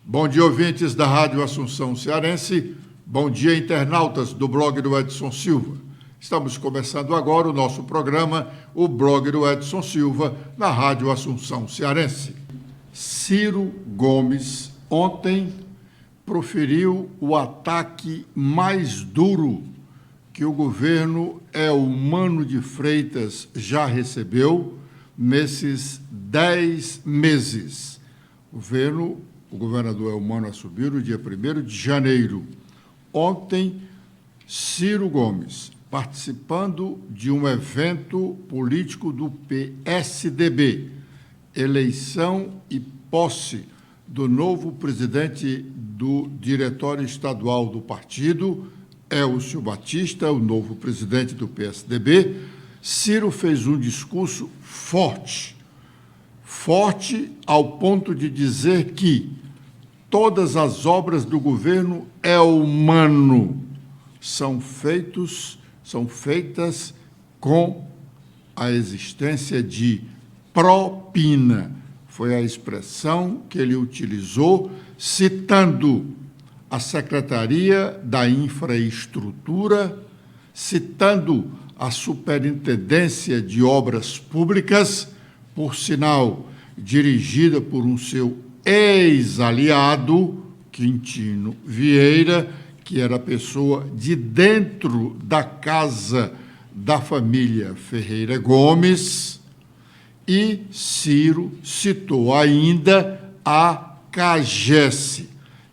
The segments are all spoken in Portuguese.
Bom dia, ouvintes da Rádio Assunção Cearense. Bom dia, internautas do blog do Edson Silva. Estamos começando agora o nosso programa, o blog do Edson Silva, na Rádio Assunção Cearense. Ciro Gomes, ontem, proferiu o ataque mais duro que o governo Eumano de Freitas já recebeu nesses 10 meses. O governador Eumano assumiu no dia 1º de janeiro. Ontem, Ciro Gomes, participando de um evento político do PSDB, eleição e posse do novo presidente do Diretório Estadual do partido, Elcio Batista, o novo presidente do PSDB, Ciro fez um discurso forte ao ponto de dizer que todas as obras do governo Eumano são feitas com a existência de propina. Foi a expressão que ele utilizou, citando a Secretaria da Infraestrutura, citando a Superintendência de Obras Públicas, por sinal, dirigida por um seu ex-aliado, Quintino Vieira, que era pessoa de dentro da casa da família Ferreira Gomes, e Ciro citou ainda a CAGES.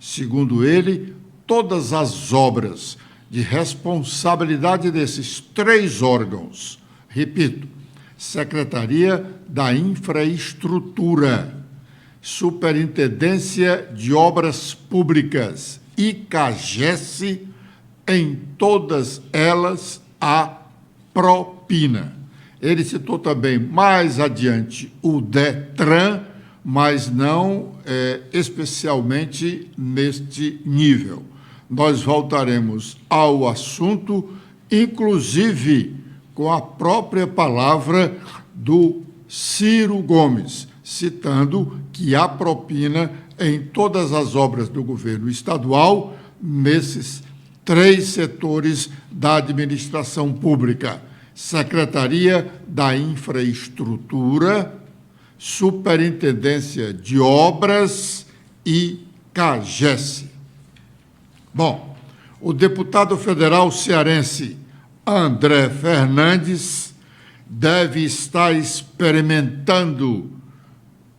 Segundo ele, todas as obras de responsabilidade desses 3 órgãos, repito, Secretaria da Infraestrutura, Superintendência de Obras Públicas e CAGES, em todas elas há propina. Ele citou também mais adiante o DETRAN, mas não especialmente neste nível. Nós voltaremos ao assunto, inclusive com a própria palavra do Ciro Gomes, citando que há propina em todas as obras do governo estadual, nesses 3 setores da administração pública: Secretaria da Infraestrutura, Superintendência de Obras e CAGES. Bom, o deputado federal cearense André Fernandes deve estar experimentando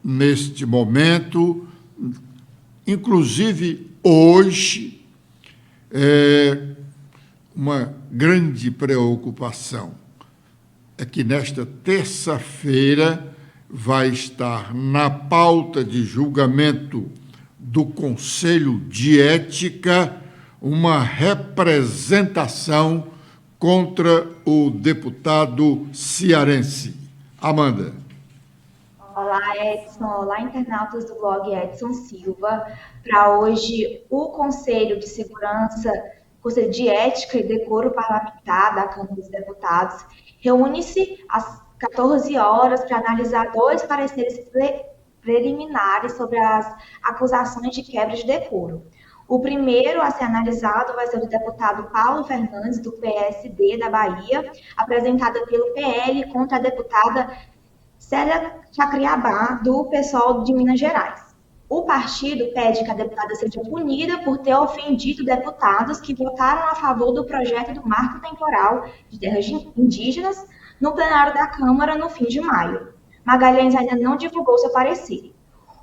neste momento, inclusive hoje, uma grande preocupação. É que nesta terça-feira vai estar na pauta de julgamento do Conselho de Ética uma representação contra o deputado cearense. Amanda. Olá, Edson. Olá, internautas do blog Edson Silva. Para hoje, o Conselho de Segurança, Conselho de Ética e Decoro Parlamentar da Câmara dos Deputados reúne-se às 14 horas para analisar 2 pareceres preliminares sobre as acusações de quebra de decoro. O primeiro a ser analisado vai ser o deputado Paulo Fernandes, do PSD da Bahia, apresentado pelo PL contra a deputada Célia Chacriabá, do PSOL de Minas Gerais. O partido pede que a deputada seja punida por ter ofendido deputados que votaram a favor do projeto do marco temporal de terras indígenas no plenário da Câmara no fim de maio. Magalhães ainda não divulgou seu parecer.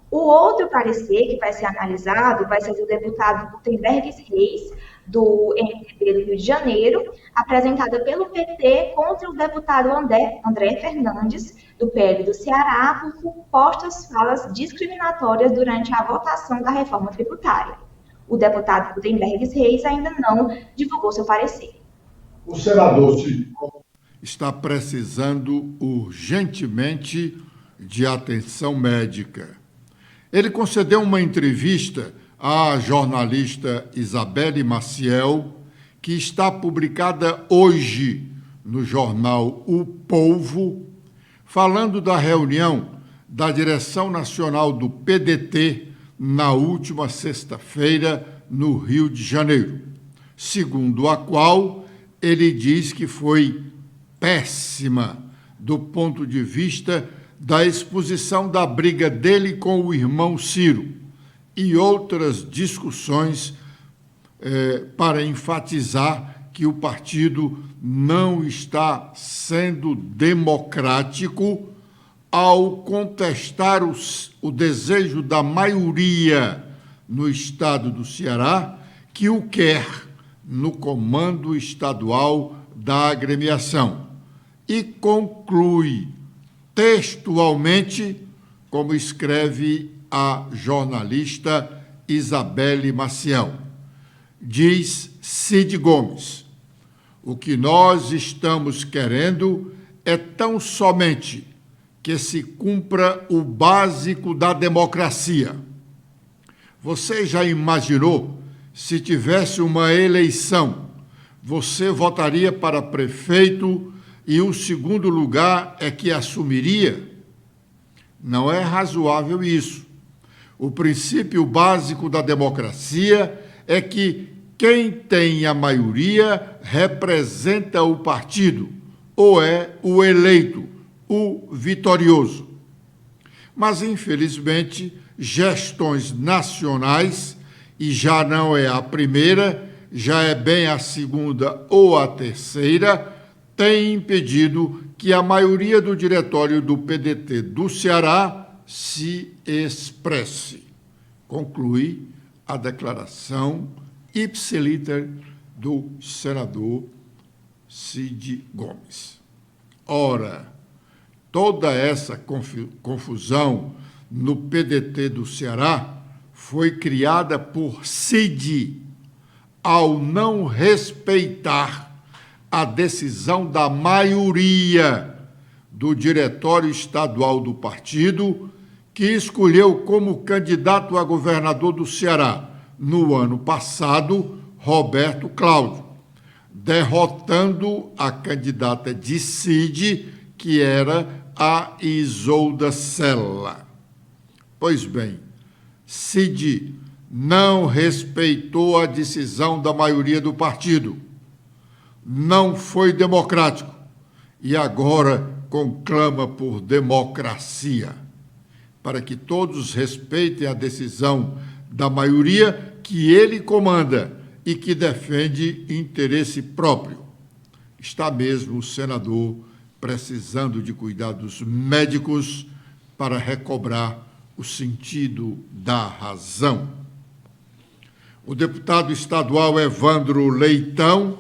O outro parecer que vai ser analisado vai ser do deputado Gutenberg Reis, do MDB do Rio de Janeiro, apresentada pelo PT contra o deputado André Fernandes, do PL do Ceará, por supostas falas discriminatórias durante a votação da reforma tributária. O deputado Gutenberg Reis ainda não divulgou seu parecer. O senador Ciro está precisando urgentemente de atenção médica. Ele concedeu uma entrevista à jornalista Isabelle Maciel, que está publicada hoje no jornal O Povo, falando da reunião da direção nacional do PDT na última sexta-feira, no Rio de Janeiro, segundo a qual ele diz que foi péssima do ponto de vista da exposição da briga dele com o irmão Ciro e outras discussões para enfatizar que o partido não está sendo democrático ao contestar o desejo da maioria no estado do Ceará, que o quer no comando estadual da agremiação. E conclui textualmente, como escreve a jornalista Isabelle Maciel. Diz Cid Gomes: o que nós estamos querendo é tão somente que se cumpra o básico da democracia. Você já imaginou se tivesse uma eleição, você votaria para prefeito e o segundo lugar é que assumiria? Não é razoável isso. O princípio básico da democracia é que quem tem a maioria representa o partido, ou é o eleito, o vitorioso. Mas, infelizmente, gestões nacionais, e já não é a primeira, já é bem a segunda ou a terceira, têm impedido que a maioria do diretório do PDT do Ceará se expresse. Conclui a declaração ipsiliter do senador Cid Gomes. Ora, toda essa confusão no PDT do Ceará foi criada por Cid ao não respeitar a decisão da maioria do diretório estadual do partido, que escolheu como candidato a governador do Ceará, no ano passado, Roberto Cláudio, derrotando a candidata de Cid, que era a Isolda Sela. Pois bem, Cid não respeitou a decisão da maioria do partido, não foi democrático e agora conclama por democracia, para que todos respeitem a decisão da maioria que ele comanda e que defende interesse próprio. Está mesmo o senador precisando de cuidados médicos para recobrar o sentido da razão. O deputado estadual Evandro Leitão,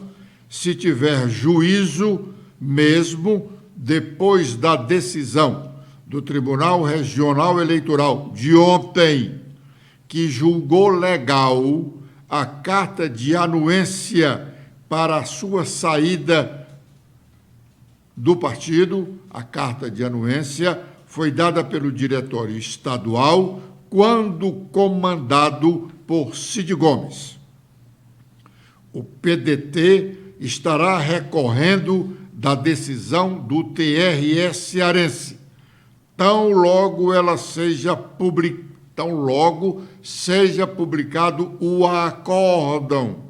se tiver juízo, mesmo depois da decisão do Tribunal Regional Eleitoral de ontem, que julgou legal a carta de anuência para a sua saída do partido, a carta de anuência foi dada pelo diretório estadual quando comandado por Cid Gomes. O PDT estará recorrendo da decisão do TRE cearense, tão logo seja publicado o acórdão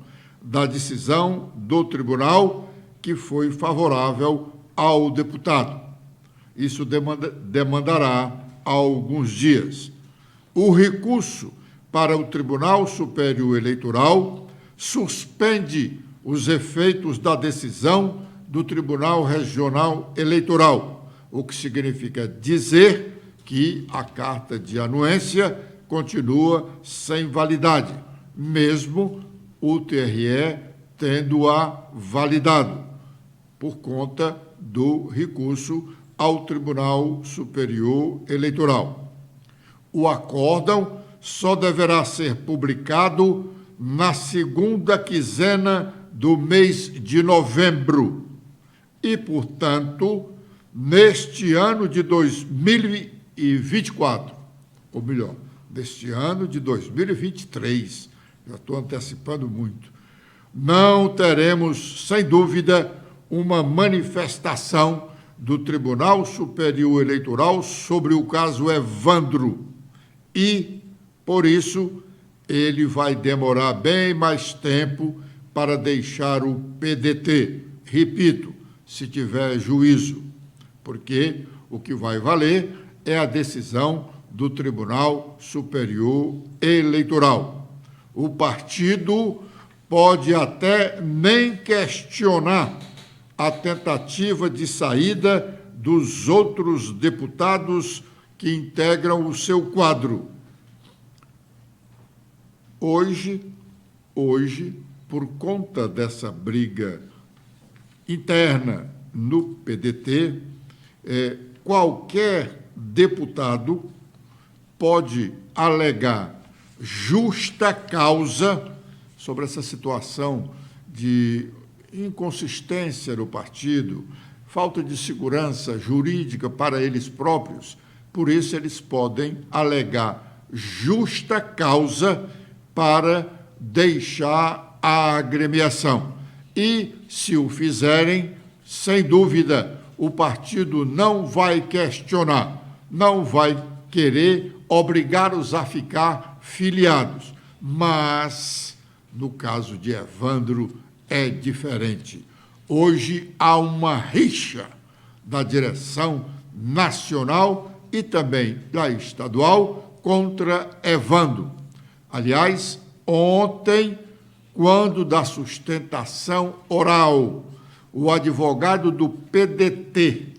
da decisão do tribunal que foi favorável ao deputado. Isso demandará alguns dias. O recurso para o Tribunal Superior Eleitoral suspende os efeitos da decisão do Tribunal Regional Eleitoral, o que significa dizer que a carta de anuência continua sem validade, mesmo o TRE tendo-a validado, por conta do recurso ao Tribunal Superior Eleitoral. O acórdão só deverá ser publicado na segunda quinzena do mês de novembro e, portanto, neste ano de 2024, ou melhor, neste ano de 2023, já estou antecipando muito, não teremos, sem dúvida, uma manifestação do Tribunal Superior Eleitoral sobre o caso Evandro e Por isso, ele vai demorar bem mais tempo para deixar o PDT. Repito, se tiver juízo, porque o que vai valer é a decisão do Tribunal Superior Eleitoral. O partido pode até nem questionar a tentativa de saída dos outros deputados que integram o seu quadro. Hoje, por conta dessa briga interna no PDT, qualquer deputado pode alegar justa causa sobre essa situação de inconsistência no partido, falta de segurança jurídica para eles próprios. Por isso, eles podem alegar justa causa para deixar a agremiação. E, se o fizerem, sem dúvida, o partido não vai questionar, não vai querer obrigá-los a ficar filiados. Mas, no caso de Evandro, é diferente. Hoje há uma rixa da direção nacional e também da estadual contra Evandro. Aliás, ontem, quando da sustentação oral, o advogado do PDT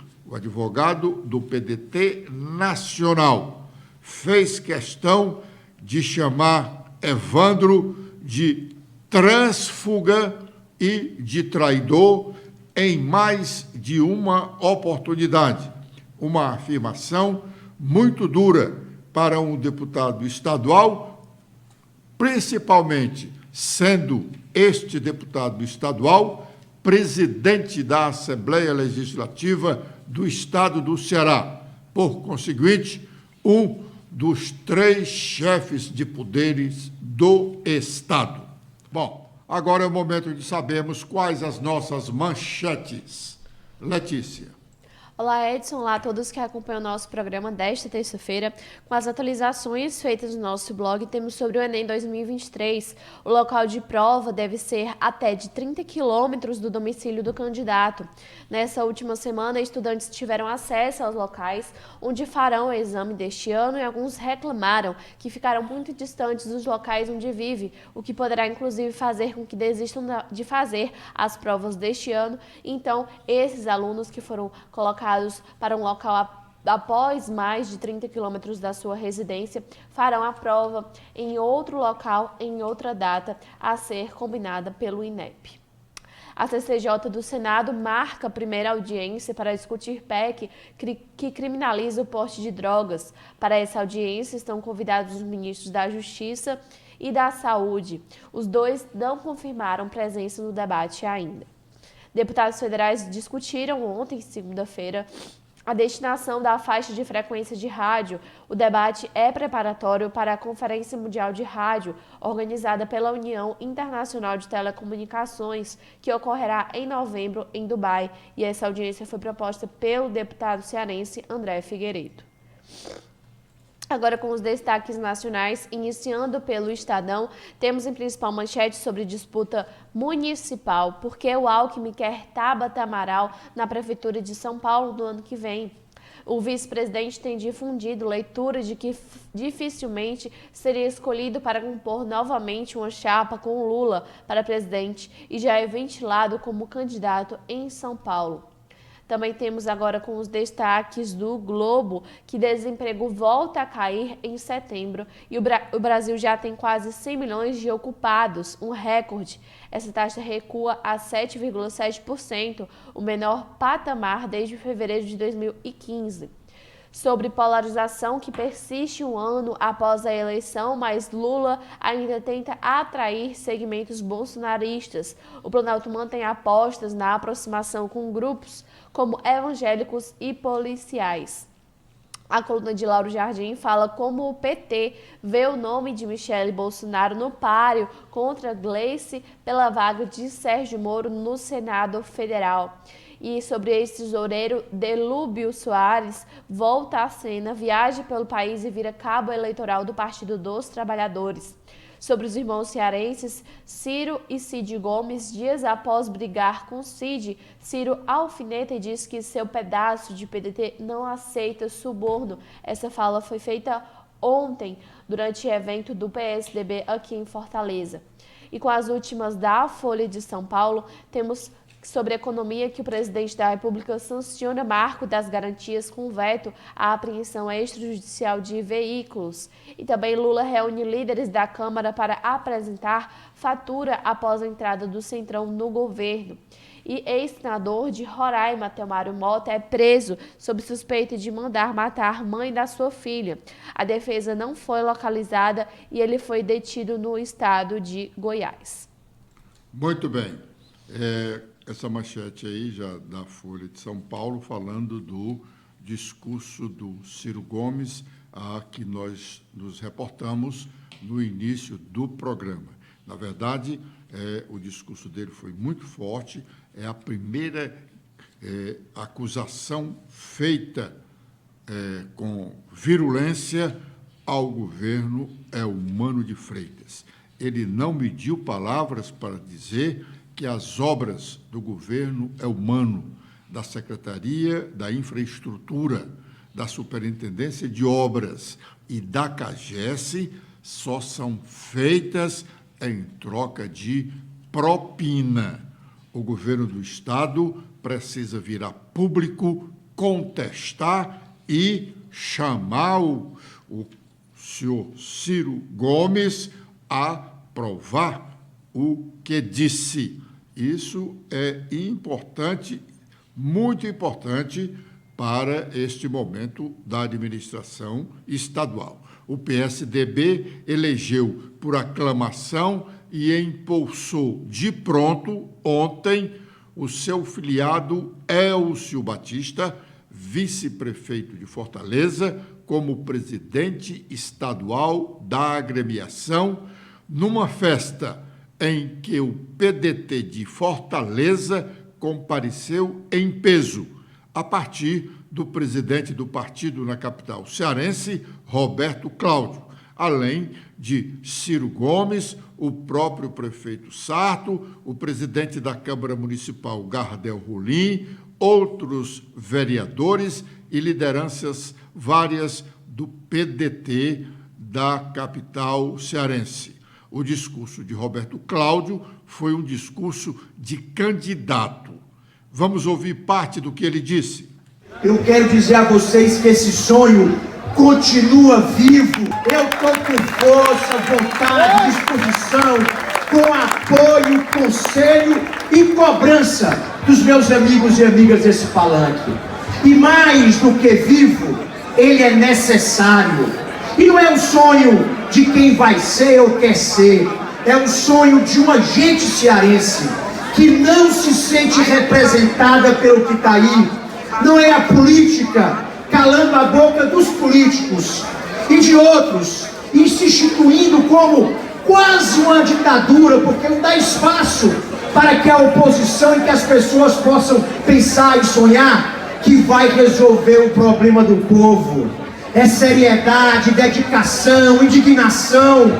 nacional, fez questão de chamar Evandro de trânsfuga e de traidor em mais de uma oportunidade. Uma afirmação muito dura para um deputado estadual, principalmente sendo este deputado estadual presidente da Assembleia Legislativa do Estado do Ceará. Por conseguinte, um dos 3 chefes de poderes do Estado. Bom, agora é o momento de sabermos quais as nossas manchetes. Letícia. Olá, Edson. Olá a todos que acompanham o nosso programa desta terça-feira. Com as atualizações feitas no nosso blog, temos sobre o Enem 2023. O local de prova deve ser até de 30 quilômetros do domicílio do candidato. Nessa última semana, estudantes tiveram acesso aos locais onde farão o exame deste ano e alguns reclamaram que ficaram muito distantes dos locais onde vive, o que poderá inclusive fazer com que desistam de fazer as provas deste ano. Então, esses alunos que foram colocados para um local após mais de 30 quilômetros da sua residência, farão a prova em outro local, em outra data, a ser combinada pelo INEP. A CCJ do Senado marca a primeira audiência para discutir PEC que criminaliza o porte de drogas. Para essa audiência estão convidados os ministros da Justiça e da Saúde. Os dois não confirmaram presença no debate ainda. Deputados federais discutiram ontem, segunda-feira, a destinação da faixa de frequência de rádio. O debate é preparatório para a Conferência Mundial de Rádio, organizada pela União Internacional de Telecomunicações, que ocorrerá em novembro em Dubai. E essa audiência foi proposta pelo deputado cearense André Figueiredo. Agora com os destaques nacionais, iniciando pelo Estadão, temos em principal manchete sobre disputa municipal, porque o Alckmin quer Tabata Amaral na Prefeitura de São Paulo no ano que vem. O vice-presidente tem difundido leitura de que dificilmente seria escolhido para compor novamente uma chapa com Lula para presidente e já é ventilado como candidato em São Paulo. Também temos agora com os destaques do Globo, que desemprego volta a cair em setembro e o Brasil já tem quase 100 milhões de ocupados, um recorde. Essa taxa recua a 7,7%, o menor patamar desde fevereiro de 2015. Sobre polarização que persiste um ano após a eleição, mas Lula ainda tenta atrair segmentos bolsonaristas. O Planalto mantém apostas na aproximação com grupos como evangélicos e policiais. A coluna de Lauro Jardim fala como o PT vê o nome de Michele Bolsonaro no páreo contra Gleice pela vaga de Sérgio Moro no Senado Federal. E sobre ex-tesoureiro Delúbio Soares, volta à cena, viaja pelo país e vira cabo eleitoral do Partido dos Trabalhadores. Sobre os irmãos cearenses, Ciro e Cid Gomes, dias após brigar com Cid, Ciro alfineta e diz que seu pedaço de PDT não aceita suborno. Essa fala foi feita ontem, durante evento do PSDB aqui em Fortaleza. E com as últimas da Folha de São Paulo, temos sobre economia que o presidente da República sanciona marco das garantias com veto à apreensão extrajudicial de veículos. E também Lula reúne líderes da Câmara para apresentar fatura após a entrada do Centrão no governo. E ex-senador de Roraima, Telmário Mota, é preso sob suspeita de mandar matar mãe da sua filha. A defesa não foi localizada e ele foi detido no estado de Goiás. Muito bem. Essa manchete aí já da Folha de São Paulo, falando do discurso do Ciro Gomes, a que nós nos reportamos no início do programa. Na verdade, o discurso dele foi muito forte, é a primeira acusação feita com virulência ao governo Eumano de Freitas. Ele não mediu palavras para dizer que as obras do governo Eumano, da Secretaria da Infraestrutura, da Superintendência de Obras e da CAGES só são feitas em troca de propina. O governo do Estado precisa vir a público, contestar e chamar o senhor Ciro Gomes a provar o que disse. Isso é importante, muito importante para este momento da administração estadual. O PSDB elegeu por aclamação e impulsou de pronto ontem o seu filiado Elcio Batista, vice-prefeito de Fortaleza, como presidente estadual da agremiação, numa festa em que o PDT de Fortaleza compareceu em peso, a partir do presidente do partido na capital cearense, Roberto Cláudio, além de Ciro Gomes, o próprio prefeito Sarto, o presidente da Câmara Municipal, Gardel Rolim, outros vereadores e lideranças várias do PDT da capital cearense. O discurso de Roberto Cláudio foi um discurso de candidato. Vamos ouvir parte do que ele disse. Eu quero dizer a vocês que esse sonho continua vivo. Eu estou com força, vontade, disposição, com apoio, conselho e cobrança dos meus amigos e amigas desse palanque. E mais do que vivo, ele é necessário. E não é um sonho de quem vai ser ou quer ser, é um sonho de uma gente cearense que não se sente representada pelo que está aí. Não é a política calando a boca dos políticos e de outros, e se instituindo como quase uma ditadura, porque não dá espaço para que a oposição e que as pessoas possam pensar e sonhar que vai resolver o problema do povo. É seriedade, dedicação, indignação,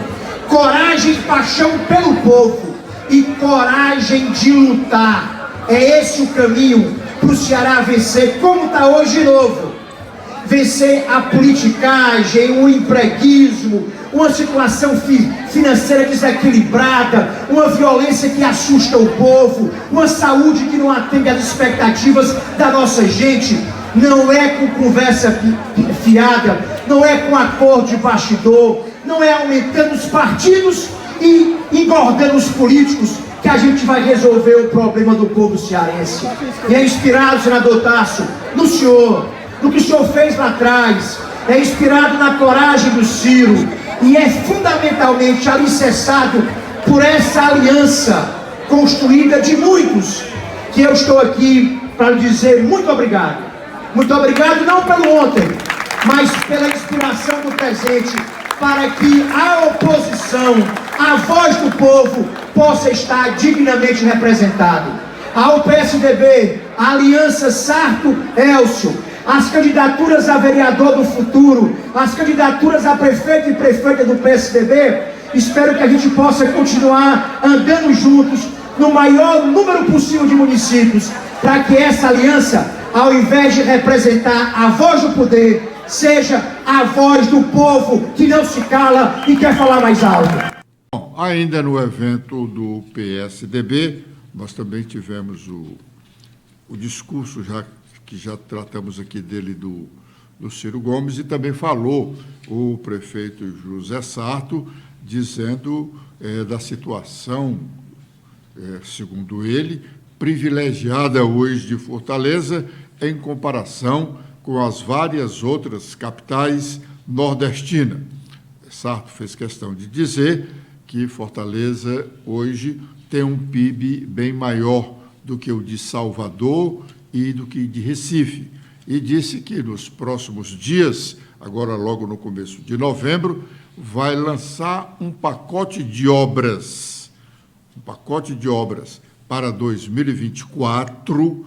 coragem e paixão pelo povo e coragem de lutar. É esse o caminho para o Ceará vencer, como está hoje de novo. Vencer a politicagem, o empreguismo, uma situação financeira desequilibrada, uma violência que assusta o povo, uma saúde que não atende às expectativas da nossa gente. Não é com conversa fiada, não é com acordo de bastidor, não é aumentando os partidos e engordando os políticos que a gente vai resolver o problema do povo cearense. E é inspirado, senador Tasso, no senhor, no que o senhor fez lá atrás, é inspirado na coragem do Ciro e é fundamentalmente alicerçado por essa aliança construída de muitos, que eu estou aqui para lhe dizer muito obrigado. Muito obrigado, não pelo ontem, mas pela inspiração do presente, para que a oposição, a voz do povo, possa estar dignamente representada. ao PSDB, a aliança Sarto-Elcio, as candidaturas a vereador do futuro, as candidaturas a prefeito e prefeita do PSDB, espero que a gente possa continuar andando juntos no maior número possível de municípios, para que essa aliança, ao invés de representar a voz do poder, seja a voz do povo que não se cala e quer falar mais alto. Bom, ainda no evento do PSDB, nós também tivemos o discurso, que já tratamos aqui dele, do Ciro Gomes, e também falou o prefeito José Sarto, dizendo da situação, segundo ele, privilegiada hoje de Fortaleza em comparação com as várias outras capitais nordestinas. Sarto fez questão de dizer que Fortaleza hoje tem um PIB bem maior do que o de Salvador e do que de Recife. E disse que nos próximos dias, agora logo no começo de novembro, vai lançar um pacote de obras para 2024,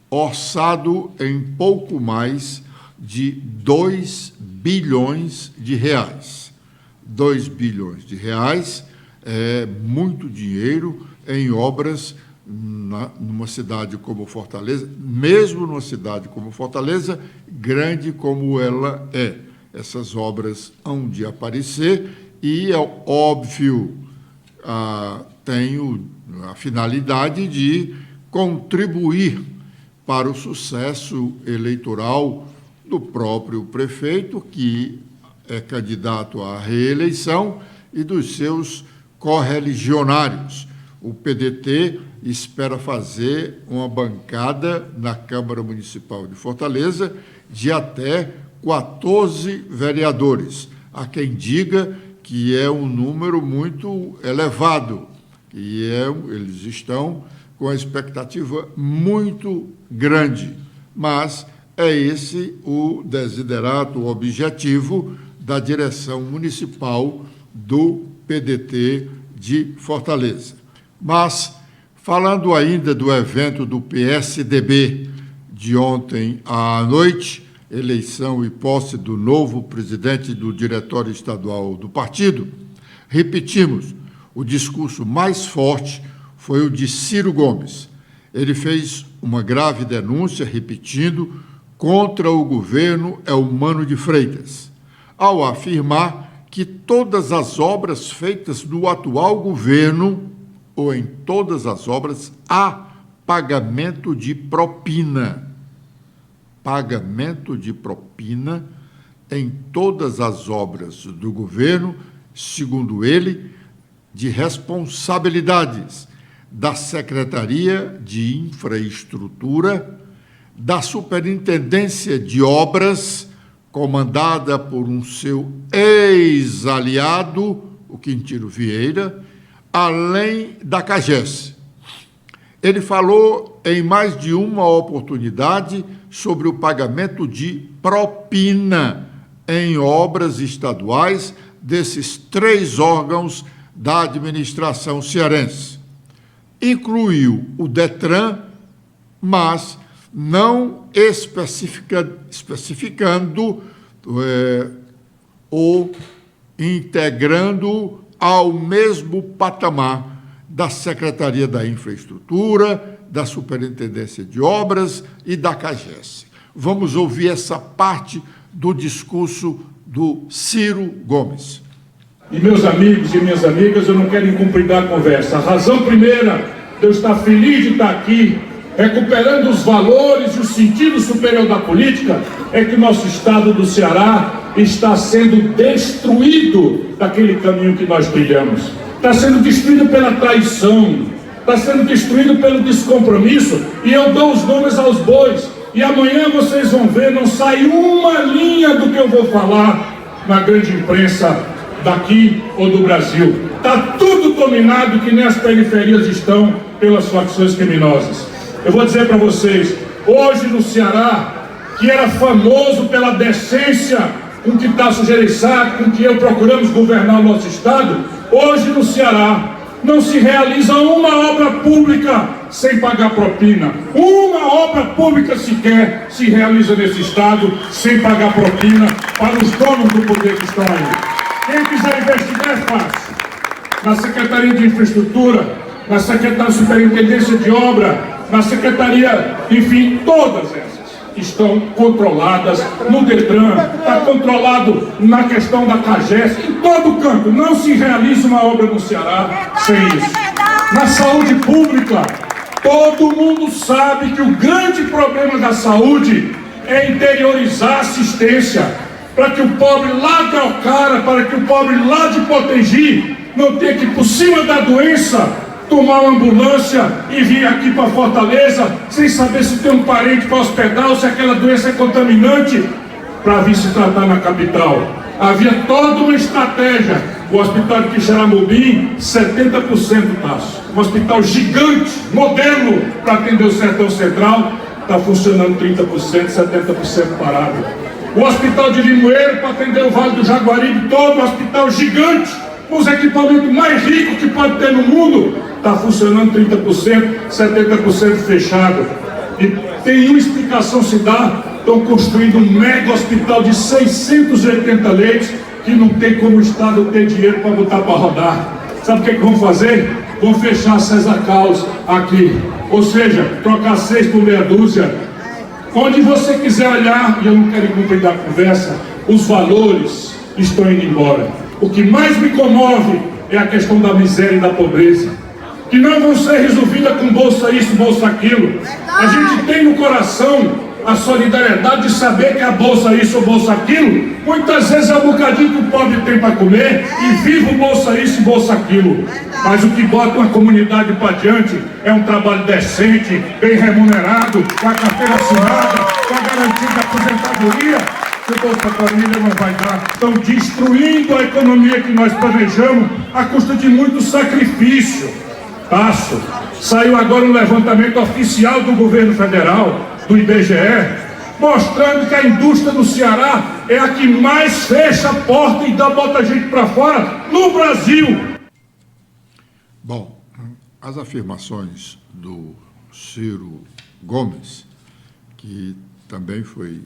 orçado em pouco mais de 2 bilhões de reais. 2 bilhões de reais é muito dinheiro em obras numa cidade como Fortaleza, mesmo numa cidade como Fortaleza, grande como ela é. Essas obras hão de aparecer e, é óbvio, tem a finalidade de contribuir para o sucesso eleitoral do próprio prefeito, que é candidato à reeleição, e dos seus correligionários. O PDT espera fazer uma bancada na Câmara Municipal de Fortaleza de até 14 vereadores. Há quem diga que é um número muito elevado, e eles estão com a expectativa muito grande, mas é esse o desiderato, o objetivo da direção municipal do PDT de Fortaleza. Mas, falando ainda do evento do PSDB de ontem à noite, eleição e posse do novo presidente do Diretório Estadual do partido, repetimos, o discurso mais forte foi o de Ciro Gomes. Ele fez uma grave denúncia, repetindo, contra o governo Elmano de Freitas, ao afirmar que todas as obras feitas no atual governo, ou em todas as obras, há pagamento de propina. Pagamento de propina em todas as obras do governo, segundo ele, de responsabilidades da Secretaria de Infraestrutura, da Superintendência de Obras, comandada por um seu ex-aliado, o Quintino Vieira, além da CAGES. Ele falou em mais de uma oportunidade sobre o pagamento de propina em obras estaduais desses 3 órgãos da administração cearense. Incluiu o DETRAN, mas não especificando ou integrando ao mesmo patamar da Secretaria da Infraestrutura, da Superintendência de Obras e da CAGES. Vamos ouvir essa parte do discurso do Ciro Gomes. E meus amigos e minhas amigas, eu não quero incumpridar a conversa. A razão primeira de eu estar feliz de estar aqui, recuperando os valores e o sentido superior da política, é que o nosso estado do Ceará está sendo destruído daquele caminho que nós trilhamos. Está sendo destruído pela traição, está sendo destruído pelo descompromisso, e eu dou os nomes aos bois. E amanhã vocês vão ver, não sai uma linha do que eu vou falar na grande imprensa daqui ou do Brasil. Está tudo dominado, que nem as periferias estão, pelas facções criminosas. Eu vou dizer para vocês, hoje no Ceará, que era famoso pela decência com que Tasso Gereissati, com que eu procuramos governar o nosso estado, hoje no Ceará não se realiza uma obra pública sem pagar propina. Uma obra pública sequer se realiza nesse estado sem pagar propina para os donos do poder que estão aí. Quem quiser investigar é fácil. Na Secretaria de Infraestrutura, na Secretaria de Superintendência de Obra, na Secretaria, enfim, todas essas estão controladas no Detran, está controlado na questão da CAGES, em todo canto. Não se realiza uma obra no Ceará sem isso. Na saúde pública, todo mundo sabe que o grande problema da saúde é interiorizar a assistência, para que o pobre lá de Alcara, para que o pobre lá de Potengi não tenha que ir por cima da doença tomar uma ambulância e vir aqui para Fortaleza sem saber se tem um parente para hospedar ou se aquela doença é contaminante para vir se tratar na capital. Havia toda uma estratégia. O hospital de Quixeramobim, 70% taxa. Um hospital gigante, modelo para atender o Sertão Central, está funcionando 30%, 70% parado. O hospital de Limoeiro, para atender o Vale do Jaguaribe, todo um hospital gigante, com os equipamentos mais ricos que pode ter no mundo, está funcionando 30%, 70% fechado. E tem uma explicação se dá, estão construindo um mega hospital de 680 leitos, que não tem como o Estado ter dinheiro para botar para rodar. Sabe o que vão fazer? Vão fechar a César Carlos aqui. Ou seja, trocar 6 por meia dúzia. Onde você quiser olhar, e eu não quero cumprir a conversa, os valores estão indo embora. O que mais me comove é a questão da miséria e da pobreza, que não vão ser resolvidas com bolsa isso, bolsa aquilo. A gente tem no coração a solidariedade de saber que a bolsa isso ou bolsa aquilo, muitas vezes é um bocadinho que o pobre tem para comer e vive o bolsa isso e bolsa aquilo. Mas o que bota uma comunidade para diante é um trabalho decente, bem remunerado, com a carteira assinada, com a garantia da aposentadoria. Se o Bolsa Família não vai dar, estão destruindo a economia que nós planejamos à custa de muito sacrifício. Tasso. Saiu agora um levantamento oficial do governo federal, do IBGE, mostrando que a indústria do Ceará é a que mais fecha a porta e bota gente para fora no Brasil. Bom, as afirmações do Ciro Gomes, que também foi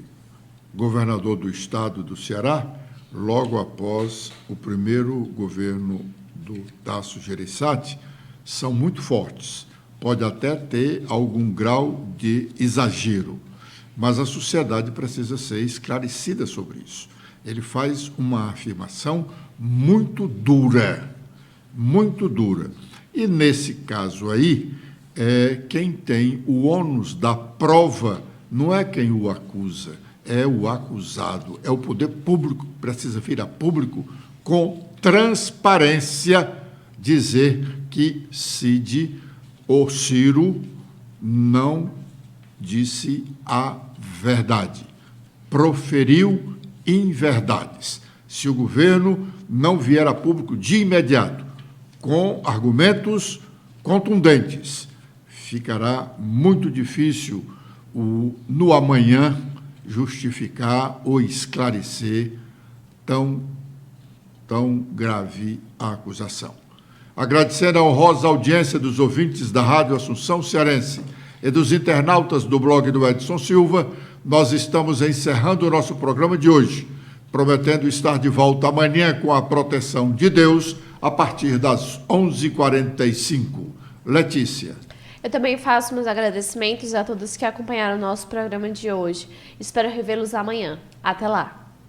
governador do estado do Ceará, logo após o primeiro governo do Tasso Gereissati, são muito fortes. Pode até ter algum grau de exagero, mas a sociedade precisa ser esclarecida sobre isso. Ele faz uma afirmação muito dura, muito dura. E, nesse caso aí, quem tem o ônus da prova não é quem o acusa, é o acusado, é o poder público, precisa vir a público com transparência dizer que Cid ou Ciro não disse a verdade, proferiu inverdades. Se o governo não vier a público de imediato com argumentos contundentes, ficará muito difícil no amanhã justificar ou esclarecer tão grave a acusação. Agradecendo a honrosa audiência dos ouvintes da Rádio Assunção Cearense e dos internautas do blog do Edson Silva, nós estamos encerrando o nosso programa de hoje, prometendo estar de volta amanhã com a proteção de Deus, a partir das 11h45. Letícia. Eu também faço meus agradecimentos a todos que acompanharam o nosso programa de hoje. Espero revê-los amanhã. Até lá!